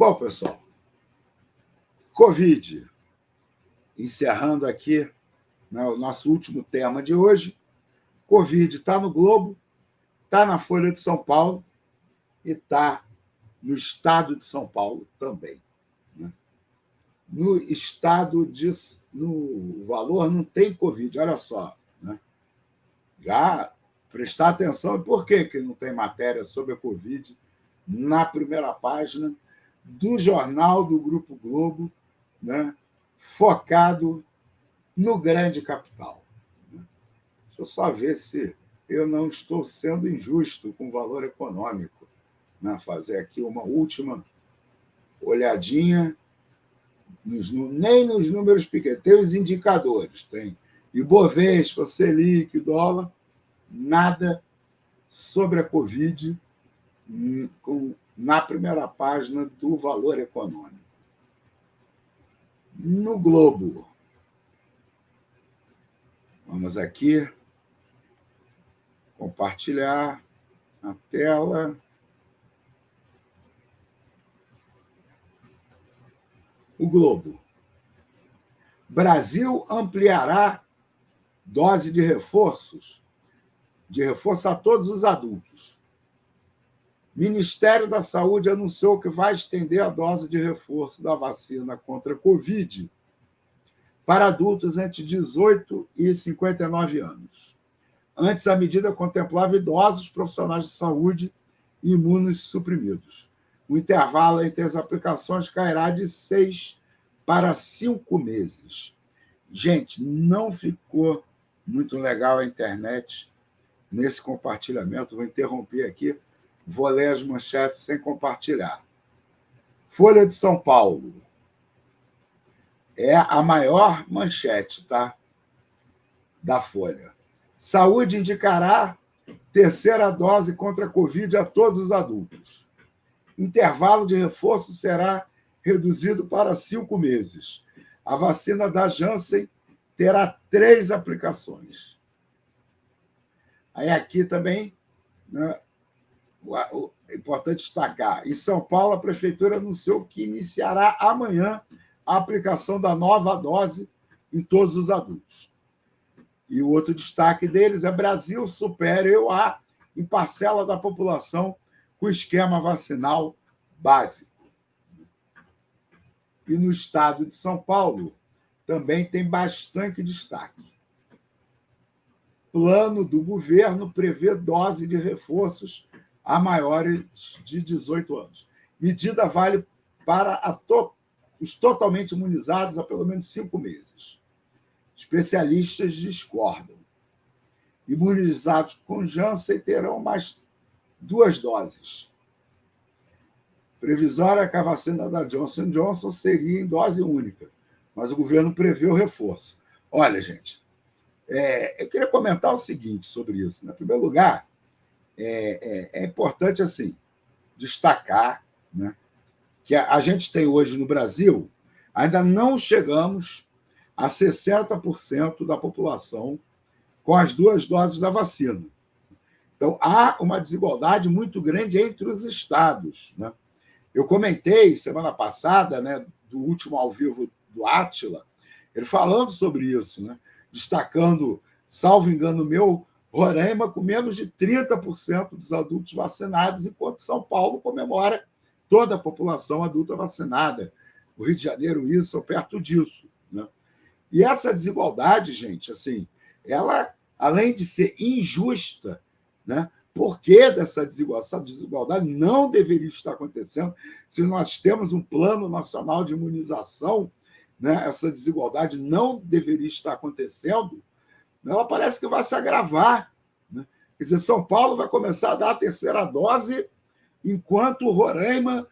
Bom, pessoal, Covid, encerrando aqui, né, o nosso último tema de hoje. Covid está no Globo, está na Folha de São Paulo e está no Estado de São Paulo também. Né? No estado de... No Valor não tem Covid, olha só. Né? Já prestar atenção, e por que não tem matéria sobre a Covid na primeira página do jornal do Grupo Globo, né, focado no grande capital. Deixa eu só ver se eu não estou sendo injusto com o Valor Econômico. Né? Fazer aqui uma última olhadinha, nem nos números pequenos, tem os indicadores, tem Ibovespa, Selic, dólar, nada sobre a Covid na primeira página do Valor Econômico. No Globo, vamos aqui compartilhar a tela. O Globo. Brasil ampliará dose de reforço a todos os adultos. Ministério da Saúde anunciou que vai estender a dose de reforço da vacina contra a Covid para adultos entre 18 e 59 anos. Antes, a medida contemplava idosos, profissionais de saúde e imunossuprimidos. O intervalo entre as aplicações cairá de 6 para 5 meses. Gente, não ficou muito legal a internet nesse compartilhamento. Vou interromper aqui, vou ler as manchetes sem compartilhar. Folha de São Paulo. É a maior manchete, tá? Da Folha. Saúde indicará terceira dose contra a Covid a todos os adultos. Intervalo de reforço será reduzido para 5 meses. A vacina da Janssen terá 3 aplicações. Aí aqui também, né, é importante destacar, em São Paulo, a Prefeitura anunciou que iniciará amanhã a aplicação da nova dose em todos os adultos. E o outro destaque deles é Brasil supera EUA em parcela da população com esquema vacinal básico. E no estado de São Paulo também tem bastante destaque. Plano do governo prevê dose de reforços a maiores de 18 anos. Medida vale para os totalmente imunizados há pelo menos 5 meses. Especialistas discordam. Imunizados com Janssen terão mais 2 doses. Previsória que a vacina da Johnson & Johnson seria em dose única, mas o governo prevê o reforço. Olha, gente, eu queria comentar o seguinte sobre isso. Em primeiro lugar, é importante assim, destacar, né, que a gente tem hoje no Brasil, ainda não chegamos a 60% da população com as 2 doses da vacina. Então, há uma desigualdade muito grande entre os estados. Né? Eu comentei semana passada, né, do último ao vivo do Átila, ele falando sobre isso, né, destacando, salvo engano meu, Roraima com menos de 30% dos adultos vacinados, enquanto São Paulo comemora toda a população adulta vacinada. O Rio de Janeiro, isso, ou perto disso. Né? E essa desigualdade, gente, assim, ela, além de ser injusta, né, por que dessa desigualdade? Essa desigualdade não deveria estar acontecendo se nós temos um plano nacional de imunização, né, essa desigualdade não deveria estar acontecendo, ela parece que vai se agravar. Né? Quer dizer, São Paulo vai começar a dar a terceira dose, enquanto o Roraima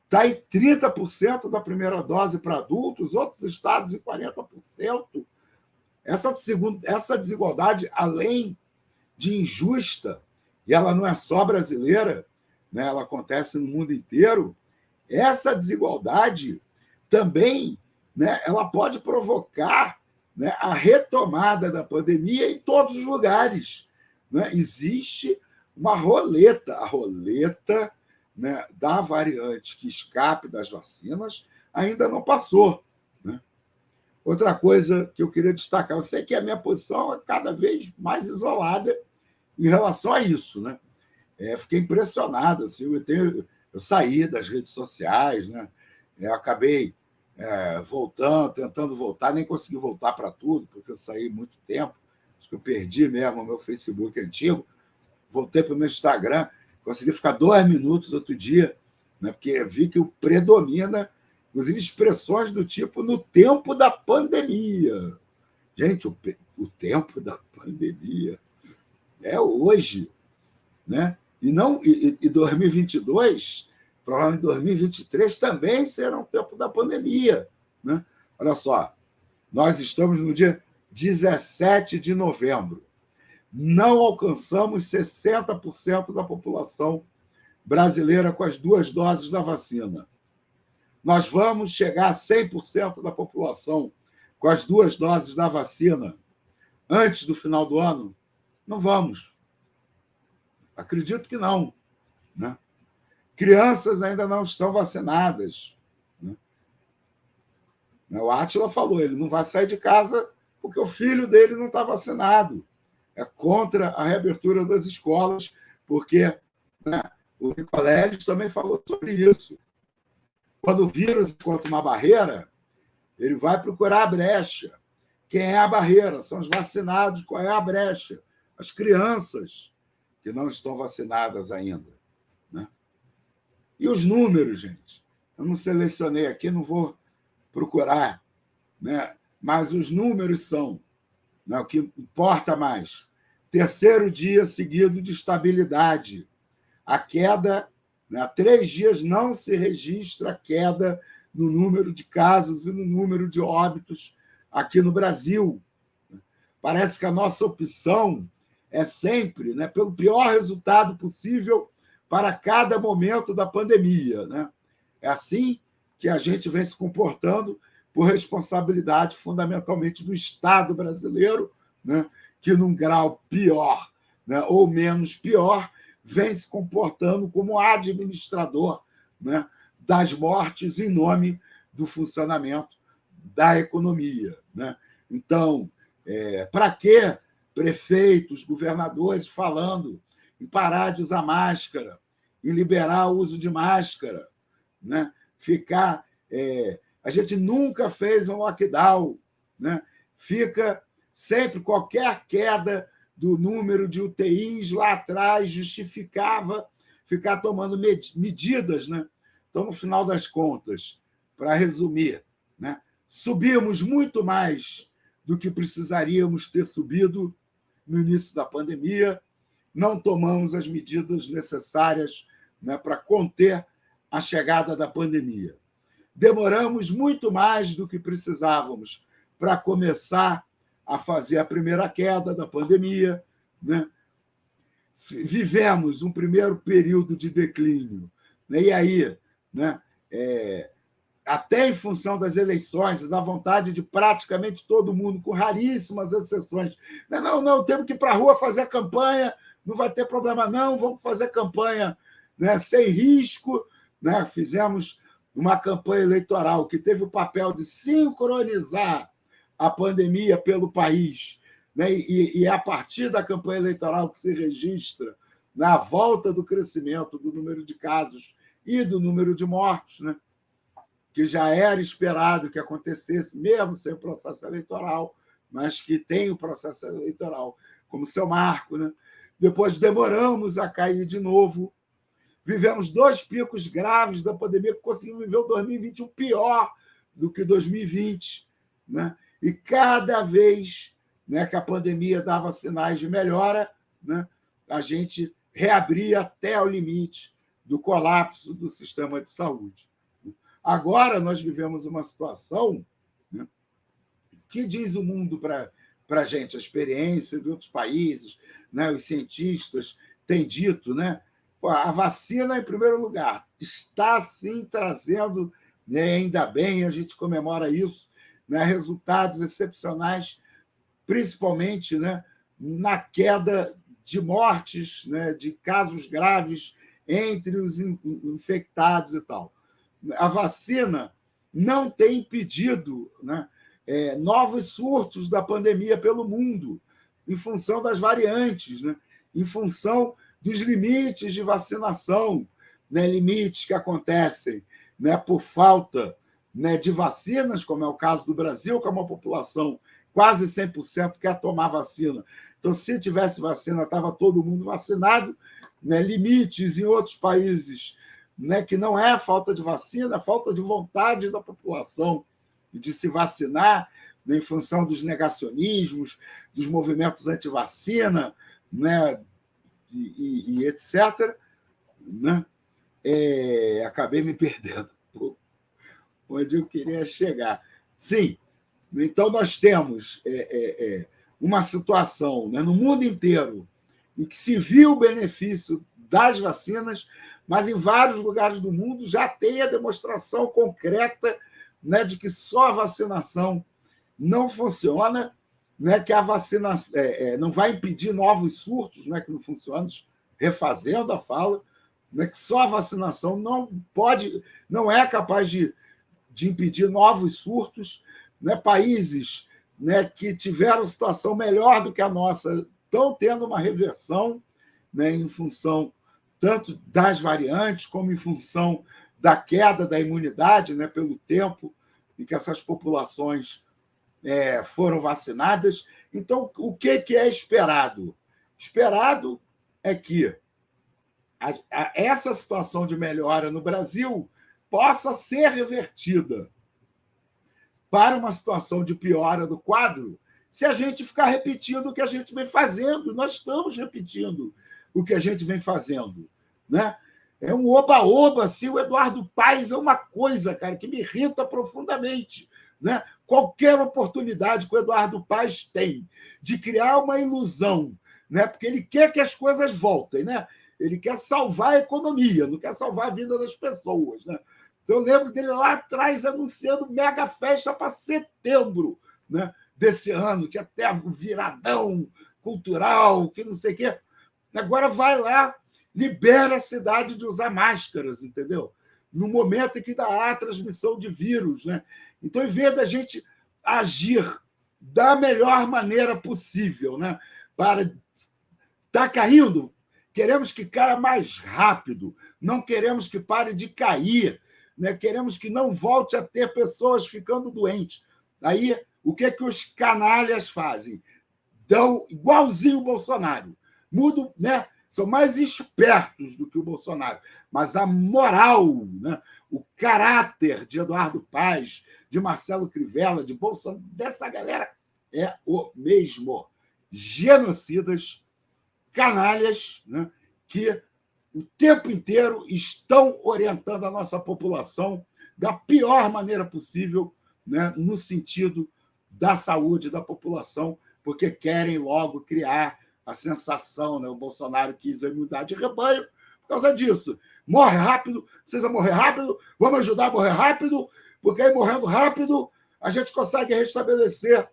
está em 30% da primeira dose para adultos, outros estados em 40%. Essa desigualdade, além de injusta, e ela não é só brasileira, né, ela acontece no mundo inteiro, essa desigualdade também, né, ela pode provocar, né, a retomada da pandemia em todos os lugares. Né? Existe uma roleta, a roleta né, da variante que escape das vacinas ainda não passou. Né? Outra coisa que eu queria destacar, eu sei que a minha posição é cada vez mais isolada em relação a isso. Né? Fiquei impressionado. Assim, eu saí das redes sociais, né? Eu acabei tentando voltar, nem consegui voltar para tudo, porque eu saí muito tempo. Acho que eu perdi mesmo o meu Facebook antigo. Voltei para o meu Instagram, consegui ficar 2 minutos outro dia, né? Porque vi que o predomina, inclusive, expressões do tipo no tempo da pandemia. Gente, o tempo da pandemia é hoje, né? E 2022, provavelmente 2023, também será um tempo da pandemia. Né? Olha só, nós estamos no dia 17 de novembro. Não alcançamos 60% da população brasileira com as 2 doses da vacina. Nós vamos chegar a 100% da população com as 2 doses da vacina antes do final do ano? Não vamos. Acredito que não. Né? Crianças ainda não estão vacinadas. Né? O Átila falou, ele não vai sair de casa porque o filho dele não está vacinado. É contra a reabertura das escolas, porque, né, o Nicoleles também falou sobre isso. Quando o vírus encontra uma barreira, ele vai procurar a brecha. Quem é a barreira? São os vacinados. Qual é a brecha? As crianças que não estão vacinadas ainda. Né? E os números, gente? Eu não selecionei aqui, não vou procurar, né? Mas os números são, né, o que importa mais. 3º dia seguido de estabilidade. A queda, né, há 3 dias não se registra queda no número de casos e no número de óbitos aqui no Brasil. Parece que a nossa opção é sempre, né, pelo pior resultado possível para cada momento da pandemia. Né? É assim que a gente vem se comportando por responsabilidade, fundamentalmente, do Estado brasileiro, né, que, num grau pior, né, ou menos pior, vem se comportando como administrador, né, das mortes em nome do funcionamento da economia. Né? Então, para que prefeitos, governadores falando em parar de usar máscara, em liberar o uso de máscara, né? A gente nunca fez um lockdown, né? Fica sempre qualquer queda do número de UTIs lá atrás justificava ficar tomando medidas, né? Então, no final das contas, para resumir, né? Subimos muito mais do que precisaríamos ter subido no início da pandemia, não tomamos as medidas necessárias, né, para conter a chegada da pandemia. Demoramos muito mais do que precisávamos para começar a fazer a primeira queda da pandemia. Né? Vivemos um primeiro período de declínio. Né? E aí, né, até em função das eleições e da vontade de praticamente todo mundo, com raríssimas exceções, não, temos que ir para a rua fazer a campanha, não vai ter problema não, vamos fazer campanha, né, sem risco. Né? Fizemos uma campanha eleitoral que teve o papel de sincronizar a pandemia pelo país, né? E é a partir da campanha eleitoral que se registra na volta do crescimento do número de casos e do número de mortes, né? Que já era esperado que acontecesse, mesmo sem o processo eleitoral, mas que tem o processo eleitoral como seu marco. Né? Depois demoramos a cair de novo. Vivemos 2 picos graves da pandemia, que conseguimos viver o 2021 pior do que 2020. Né? E cada vez, né, que a pandemia dava sinais de melhora, né, a gente reabria até o limite do colapso do sistema de saúde. Agora nós vivemos uma situação, né, que diz o mundo para a gente, a experiência de outros países, né, os cientistas têm dito, né, a vacina, em primeiro lugar, está sim trazendo, né, ainda bem, a gente comemora isso, né, resultados excepcionais, principalmente, né, na queda de mortes, né, de casos graves entre os infectados e tal. A vacina não tem impedido, né, novos surtos da pandemia pelo mundo, em função das variantes, né, em função dos limites de vacinação, né, limites que acontecem, né, por falta, né, de vacinas, como é o caso do Brasil, que é uma população quase 100% quer tomar vacina. Então, se tivesse vacina, estava todo mundo vacinado, né, limites em outros países, né, que não é falta de vacina, é falta de vontade da população de se vacinar, né, em função dos negacionismos, dos movimentos anti-vacina, né, e etc. Né? Acabei me perdendo onde eu queria chegar. Sim, então nós temos uma situação, né, no mundo inteiro em que se viu o benefício das vacinas, mas em vários lugares do mundo já tem a demonstração concreta, né, de que só a vacinação não funciona, né, que a vacina não vai impedir novos surtos, né, que não funcionam, refazendo a fala, né, que só a vacinação não é capaz de impedir novos surtos, né, países, né, que tiveram situação melhor do que a nossa estão tendo uma reversão, né, em função tanto das variantes como em função da queda da imunidade, né, pelo tempo em que essas populações foram vacinadas. Então, o que é esperado? Esperado é que essa situação de melhora no Brasil possa ser revertida para uma situação de piora do quadro se a gente ficar repetindo o que a gente vem fazendo. Nós estamos repetindo o que a gente vem fazendo. Né? É um oba-oba, assim, o Eduardo Paes é uma coisa, cara, que me irrita profundamente. Né? Qualquer oportunidade que o Eduardo Paes tem de criar uma ilusão, né? Porque ele quer que as coisas voltem, né? Ele quer salvar a economia, não quer salvar a vida das pessoas. Né? Então, eu lembro dele lá atrás anunciando mega festa para setembro, né, desse ano, que até o viradão cultural, que não sei o quê. Agora vai lá, libera a cidade de usar máscaras, entendeu? No momento em que dá a transmissão de vírus. Né? Então, em vez da gente agir da melhor maneira possível, né, para está caindo, queremos que caia mais rápido, não queremos que pare de cair, né? Queremos que não volte a ter pessoas ficando doentes. Aí, o que os canalhas fazem? Dão igualzinho o Bolsonaro. Mudam, né? São mais espertos do que o Bolsonaro. Mas a moral, né? O caráter de Eduardo Paes, de Marcelo Crivella, de Bolsonaro, dessa galera é o mesmo. Genocidas, canalhas, né? Que o tempo inteiro estão orientando a nossa população da pior maneira possível, né, no sentido da saúde da população, porque querem logo criar a sensação, né? O Bolsonaro quis a imunidade de rebanho por causa disso. Morre rápido, precisa morrer rápido, vamos ajudar a morrer rápido, porque aí morrendo rápido a gente consegue restabelecer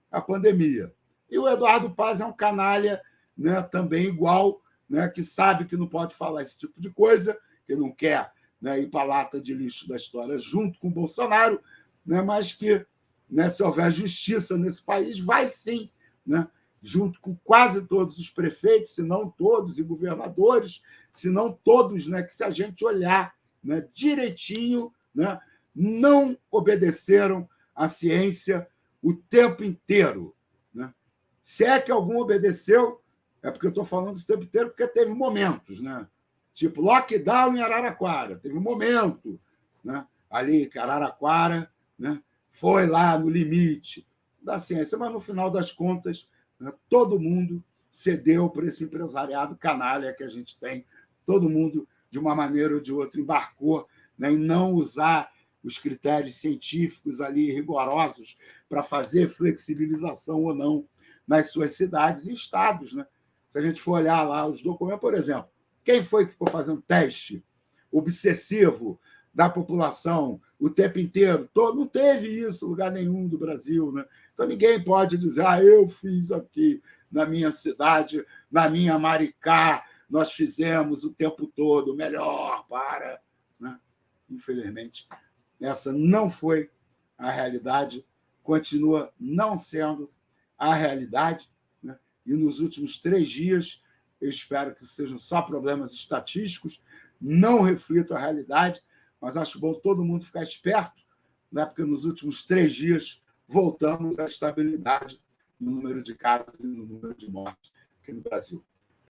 a pandemia. E o Eduardo Paes é um canalha, né, também igual, né, que sabe que não pode falar esse tipo de coisa, que não quer, né, ir para a lata de lixo da história junto com o Bolsonaro, né, mas que, né, se houver justiça nesse país, vai sim, né, junto com quase todos os prefeitos, se não todos, e governadores, se não todos, né, que se a gente olhar, né, direitinho, né, não obedeceram à ciência o tempo inteiro. Né? Se é que algum obedeceu, é porque eu estou falando o tempo inteiro, porque teve momentos, né? Tipo, lockdown em Araraquara, teve um momento, né? Ali que Araraquara, né, foi lá no limite da ciência, mas no final das contas, né, todo mundo cedeu para esse empresariado canalha que a gente tem, todo mundo, de uma maneira ou de outra, embarcou, né, em não usar os critérios científicos ali rigorosos para fazer flexibilização ou não nas suas cidades e estados, né? Se a gente for olhar lá os documentos, por exemplo, quem foi que ficou fazendo teste obsessivo da população o tempo inteiro? Não teve isso em lugar nenhum do Brasil. Né? Então, ninguém pode dizer eu fiz aqui na minha cidade, na minha Maricá, nós fizemos o tempo todo o melhor para... Né? Infelizmente, essa não foi a realidade, continua não sendo a realidade, né? E nos últimos 3 dias, eu espero que sejam só problemas estatísticos, não reflitam a realidade, mas acho bom todo mundo ficar esperto, né? Porque nos últimos 3 dias voltamos à estabilidade no número de casos e no número de mortes aqui no Brasil.